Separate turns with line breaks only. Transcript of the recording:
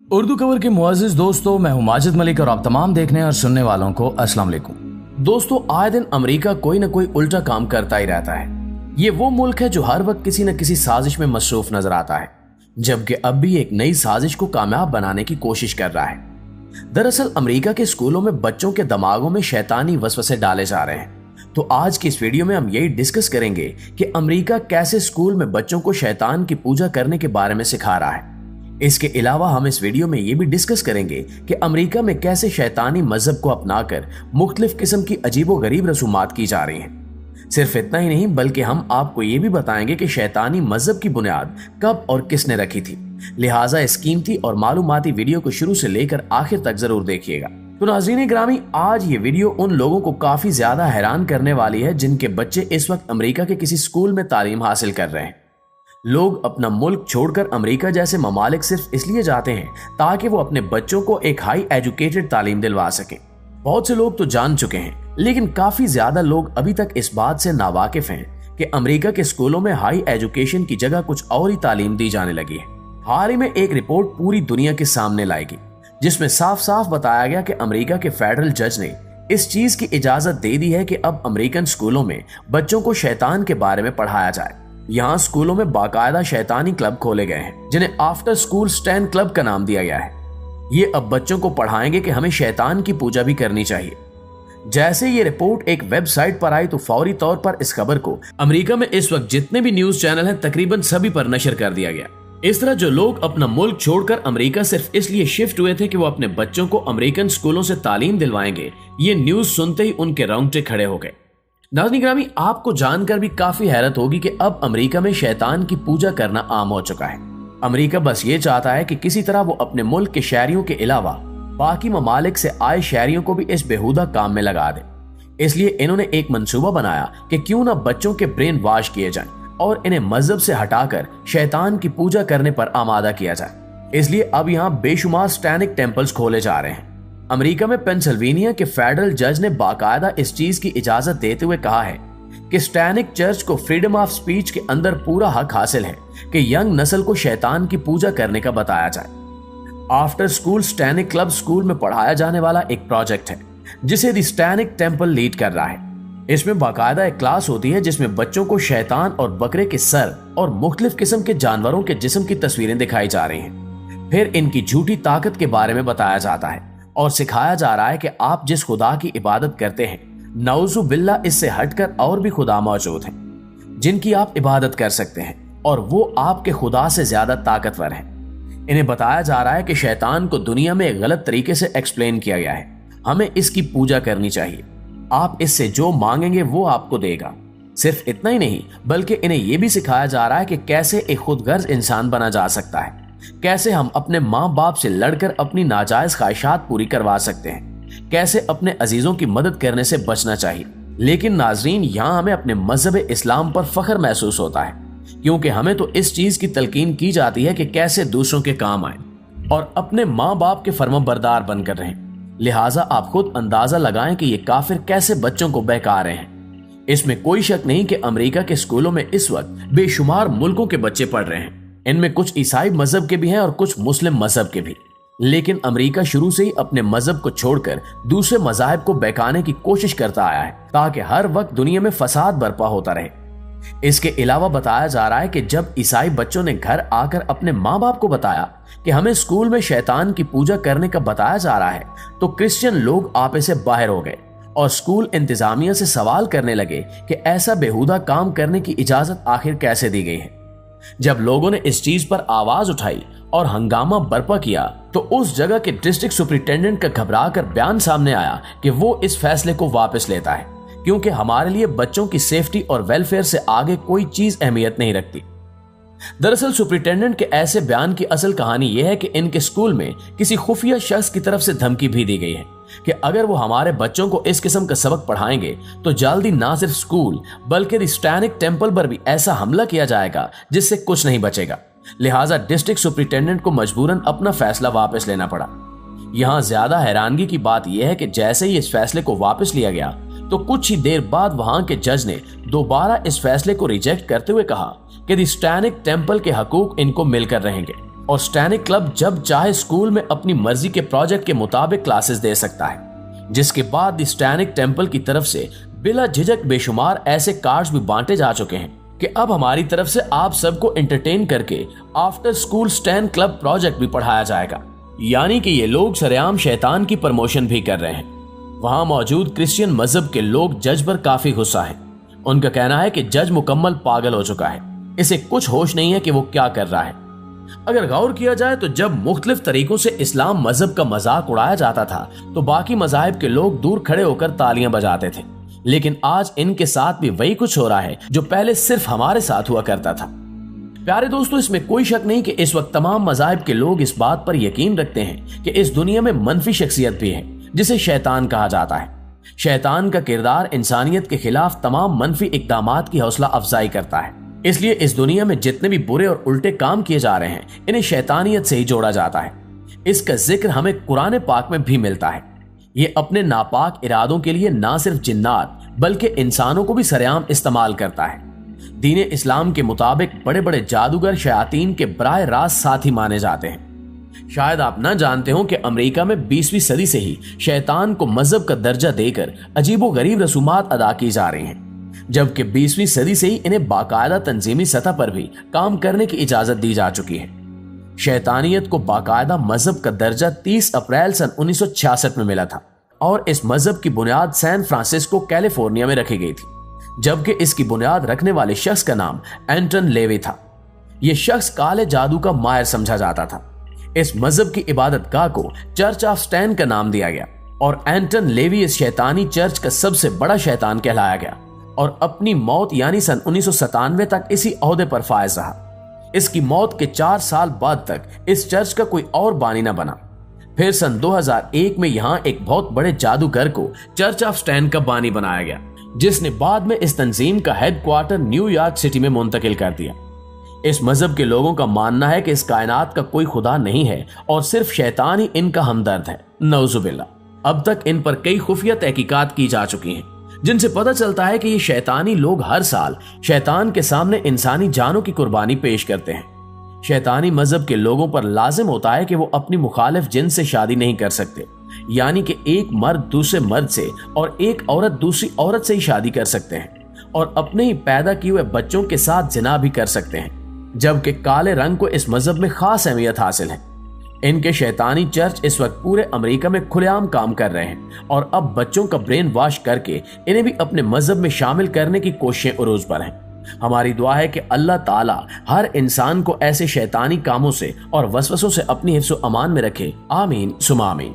Urdu cover के मुअज़्ज़िज़ दोस्तों, मैं हूं माजिद मलिक और आप तमाम देखने और सुनने वालों को अस्सलाम वालेकुम। दोस्तों, आए दिन अमेरिका कोई ना कोई उल्टा काम करता ही रहता है। ये वो मुल्क है जो हर वक्त किसी न किसी साजिश में मसरूफ नजर आता है, जबकि अब भी एक नई साजिश को कामयाब बनाने की कोशिश कर रहा है। दरअसल अमेरिका के स्कूलों में बच्चों के दिमागों में शैतानी वसवसे डाले जा रहे हैं। तो आज की इस वीडियो में हम यही डिस्कस करेंगे कि अमेरिका कैसे स्कूल में बच्चों को शैतान की पूजा करने के बारे में सिखा रहा है। इसके अलावा हम इस वीडियो में ये भी डिस्कस करेंगे कि अमेरिका में कैसे शैतानी मजहब को अपनाकर मुख्तलिफ किस्म की अजीबोगरीब रसूमात की जा रही हैं। सिर्फ इतना ही नहीं, बल्कि हम आपको ये भी बताएंगे कि शैतानी मजहब की बुनियाद कब और किसने रखी थी। लिहाजा इस कीमती और मालूमाती वीडियो को शुरू से लेकर आखिर तक जरूर देखिएगा। तो नाज़रीन ग्रामी, आज ये वीडियो उन लोगों को काफी ज्यादा हैरान करने वाली है जिनके बच्चे इस वक्त अमेरिका के किसी स्कूल में तालीम हासिल कर रहे हैं। लोग अपना मुल्क छोड़कर अमेरिका जैसे ममालिक सिर्फ इसलिए जाते हैं ताकि वो अपने बच्चों को एक हाई एजुकेटेड तालीम दिलवा सकें। बहुत से लोग तो जान चुके हैं, लेकिन काफी ज्यादा लोग अभी तक इस बात से नावाकिफ हैं कि अमेरिका के स्कूलों में हाई एजुकेशन की जगह कुछ और ही तालीम दी जाने लगी है। हाल ही में एक रिपोर्ट पूरी दुनिया के सामने लाएगी जिसमें साफ साफ बताया गया कि अमेरिका के फेडरल जज ने इस चीज की इजाजत दे दी है कि अब अमेरिकन स्कूलों में बच्चों को शैतान के बारे में पढ़ाया जाए। यहाँ स्कूलों में बाकायदा शैतानी क्लब खोले गए हैं जिन्हें आफ्टर स्कूल स्टैंड क्लब का नाम दिया गया है। ये अब बच्चों को पढ़ाएंगे कि हमें शैतान की पूजा भी करनी चाहिए। जैसे ये रिपोर्ट एक वेबसाइट पर आई तो फौरी तौर पर इस खबर को अमेरिका में इस वक्त जितने भी न्यूज चैनल हैं तकरीबन सभी पर नशर कर दिया गया। इस तरह जो लोग अपना मुल्क छोड़कर अमेरिका सिर्फ इसलिए शिफ्ट हुए थे कि वो अपने बच्चों को अमेरिकन स्कूलों से तालीम दिलवाएंगे, ये न्यूज सुनते ही उनके रोंगटे खड़े हो गए। नाज़रीन ग्रामी, आपको जानकर भी काफी हैरत होगी कि अब अमेरिका में शैतान की पूजा करना आम हो चुका है। अमेरिका बस ये चाहता है कि किसी तरह वो अपने मुल्क के शहरियों के अलावा बाकी ममालिक से आए शहरियों को भी इस बेहुदा काम में लगा दे। इसलिए इन्होंने एक मंसूबा बनाया कि क्यों ना बच्चों के ब्रेन वॉश किए जाएं और इन्हें मजहब से हटाकर शैतान की पूजा करने पर आमादा किया जाए। इसलिए अब यहाँ बेशुमार सैतानिक टेम्पल्स खोले जा रहे हैं। अमेरिका में पेंसिल्वेनिया के फेडरल जज ने बाकायदा इस चीज की इजाजत देते हुए कहा है कि सैतानिक चर्च को फ्रीडम ऑफ स्पीच के अंदर पूरा हक हासिल है कि यंग नस्ल को शैतान की पूजा करने का बताया जाए। आफ्टर स्कूल सैतानिक क्लब स्कूल में पढ़ाया जाने वाला एक प्रोजेक्ट है जिसे द सैतानिक टेम्पल लीड कर रहा है। इसमें बाकायदा एक क्लास होती है जिसमें बच्चों को शैतान और बकरे के सर और मुख्तलिफ किस्म के जानवरों के जिस्म की तस्वीरें दिखाई जा रही हैं। फिर इनकी झूठी ताकत के बारे में बताया जाता है और सिखाया जा रहा है कि आप जिस खुदा की इबादत करते हैं, नऊज़ु बिल्लाह, इससे हटकर और भी खुदा मौजूद हैं जिनकी आप इबादत कर सकते हैं और वो आपके खुदा से ज्यादा ताकतवर हैं। इन्हें बताया जा रहा है कि शैतान को दुनिया में गलत तरीके से एक्सप्लेन किया गया है, हमें इसकी पूजा करनी चाहिए, आप इससे जो मांगेंगे वो आपको देगा। सिर्फ इतना ही नहीं, बल्कि इन्हें यह भी सिखाया जा रहा है कि कैसे एक खुदगर्ज इंसान बना जा सकता है, कैसे हम अपने माँ बाप से लड़कर अपनी नाजायज ख्वाहिशात पूरी करवा सकते हैं, कैसे अपने अजीजों की मदद करने से बचना चाहिए। लेकिन नाजरीन, यहाँ हमें अपने मजहब इस्लाम पर फख्र महसूस होता है क्योंकि हमें तो इस चीज की तलकीन की जाती है कि कैसे दूसरों के काम आए और अपने माँ बाप के फर्माबरदार बनकर रहें। लिहाजा आप खुद अंदाजा लगाएं कि ये काफिर कैसे बच्चों को बहका रहे हैं। इसमें कोई शक नहीं कि अमेरिका के स्कूलों में इस वक्त बेशुमार मुल्कों के बच्चे पढ़ रहे हैं। इनमें कुछ ईसाई मजहब के भी हैं और कुछ मुस्लिम मजहब के भी। लेकिन अमेरिका शुरू से ही अपने मजहब को छोड़कर दूसरे मजाहब को बहकाने की कोशिश करता आया है ताकि हर वक्त दुनिया में फसाद बर्पा होता रहे। इसके अलावा बताया जा रहा है कि जब ईसाई बच्चों ने घर आकर अपने माँ बाप को बताया कि हमें स्कूल में शैतान की पूजा करने का बताया जा रहा है, तो क्रिश्चियन लोग आपे से बाहर हो गए और स्कूल इंतजामिया से सवाल करने लगे कि ऐसा बेहुदा काम करने की इजाजत आखिर कैसे दी गई है। जब लोगों ने इस चीज पर आवाज उठाई और हंगामा बर्पा किया तो उस जगह के डिस्ट्रिक्ट सुपरिटेंडेंट का घबराकर बयान सामने आया कि वो इस फैसले को वापस लेता है क्योंकि हमारे लिए बच्चों की सेफ्टी और वेलफेयर से आगे कोई चीज अहमियत नहीं रखती। दरअसल सुपरिटेंडेंट के ऐसे बयान की असल कहानी यह है कि इनके स्कूल में किसी खुफिया शख्स की तरफ से धमकी भी दी गई है कि अगर वो हमारे बच्चों को इस किस्म का सबक पढ़ाएंगे तो जल्दी ना सिर्फ स्कूल बल्कि द सैतानिक टेम्पल पर भी ऐसा हमला किया जाएगा जिससे कुछ नहीं बचेगा। लिहाजा डिस्ट्रिक्ट सुपरिटेंडेंट को मजबूरन अपना फैसला वापस लेना पड़ा। यहाँ ज्यादा हैरानगी की बात यह है कि जैसे ही इस फैसले को वापस लिया गया तो कुछ ही देर बाद वहां के जज ने दोबारा इस फैसले को रिजेक्ट करते हुए कहा कि द सैतानिक टेम्पल के हकूक इनको मिलकर रहेंगे और स्टैनिक क्लब जब चाहे स्कूल में अपनी मर्जी के प्रोजेक्ट के मुताबिक क्लासेस दे सकता है, जिसके बाद स्टैनिक टेम्पल की तरफ से बिला झिझक बेशुमार ऐसे कार्ड्स भी बांटे जा चुके हैं कि अब हमारी तरफ से आप सबको एंटरटेन करके after school stand club project भी पढ़ाया जाएगा। यानी कि ये लोग सरेआम शैतान की प्रमोशन भी कर रहे हैं। वहां मौजूद क्रिश्चियन मजहब के लोग जज पर काफी गुस्सा है। उनका कहना है कि जज मुकम्मल पागल हो चुका है, इसे कुछ होश नहीं है कि वो क्या कर रहा है। अगर गौर किया जाए तो जब मुख्तलिफ तरीकों से इस्लाम मजहब का मजाक उड़ाया जाता था तो बाकी मजाहिब के लोग दूर खड़े होकर तालियां बजाते थे, लेकिन आज इनके साथ भी वही कुछ हो रहा है जो पहले सिर्फ हमारे साथ हुआ करता था। प्यारे दोस्तों, इसमें कोई शक नहीं कि इस वक्त तमाम मजाहिब के लोग इस बात पर यकीन रखते हैं कि इस दुनिया में मनफी शख्सियत भी है जिसे शैतान कहा जाता है। शैतान का किरदार इंसानियत के खिलाफ तमाम मनफी इक़दामात की हौसला अफजाई करता है। इसलिए इस दुनिया में जितने भी बुरे और उल्टे काम किए जा रहे हैं इन्हें शैतानियत से ही जोड़ा जाता है। इसका जिक्र हमें कुरान पाक में भी मिलता है। ये अपने नापाक इरादों के लिए ना सिर्फ जिन्नात बल्कि इंसानों को भी सरेआम इस्तेमाल करता है। दीन इस्लाम के मुताबिक बड़े बड़े जादूगर शयातीन के बराह रास्त साथी माने जाते हैं। शायद आप ना जानते हो कि अमेरिका में 20वीं सदी से ही शैतान को मजहब का दर्जा देकर अजीबो गरीब रसूमात अदा की जा रही हैं, जबकि 20वीं सदी से ही इन्हें बाकायदा तंजीमी सतह पर भी काम करने की इजाजत दी जा चुकी है। शैतानियत को बाकायदा मजहब का दर्जा 30 अप्रैल सन 1966 में मिला था और इस मजहब की बुनियाद सैन फ्रांसिस्को कैलिफोर्निया में रखी गई थी, जबकि इसकी बुनियाद रखने वाले शख्स का नाम एंटन लेवी था। यह शख्स काले जादू का माहिर समझा जाता था। इस मजहब की इबादत गाह को चर्च ऑफ स्टैन का नाम दिया गया और एंटन लेवी इस शैतानी चर्च का सबसे बड़ा शैतान कहलाया गया और अपनी मौत यानी सन 1997 तक इसी ओहदे पर फायज रहा। इसकी मौत के 4 साल बाद तक इस चर्च का कोई और बानी न बना। फिर सन 2001 में यहाँ एक बहुत बड़े जादूगर को चर्च ऑफ स्टैन का बानी बनाया गया, जिसने बाद में इस तंजीम का हेडक्वार्टर न्यूयॉर्क सिटी में मुंतकिल कर दिया। इस मजहब के लोगों का मानना है कि इस कायनात का कोई खुदा नहीं है और सिर्फ शैतान ही इनका हमदर्द है। नऊजुबिल्लाह। अब तक इन पर कई खुफिया तहकीकात की जा चुकी हैं, जिनसे पता चलता है कि ये शैतानी लोग हर साल शैतान के सामने इंसानी जानों की कुर्बानी पेश करते हैं। शैतानी मजहब के लोगों पर लाजिम होता है कि वो अपनी मुखालिफ जिन से शादी नहीं कर सकते, यानी कि एक मर्द दूसरे मर्द से और एक औरत दूसरी औरत से ही शादी कर सकते हैं और अपने ही पैदा किए हुए बच्चों के साथ जिना भी कर सकते हैं, जबकि काले रंग को इस मजहब में खास अहमियत हासिल है। इनके शैतानी चर्च इस वक्त पूरे अमेरिका में खुलेआम काम कर रहे हैं और अब बच्चों का ब्रेन वॉश करके इन्हें भी अपने मजहब में शामिल करने की कोशिशें उरूज पर हैं। हमारी दुआ है कि अल्लाह ताला हर इंसान को ऐसे शैतानी कामों से और वसवसों से अपनी हिफ्ज़-ओ-अमान में रखे। आमीन सुमा आमीन।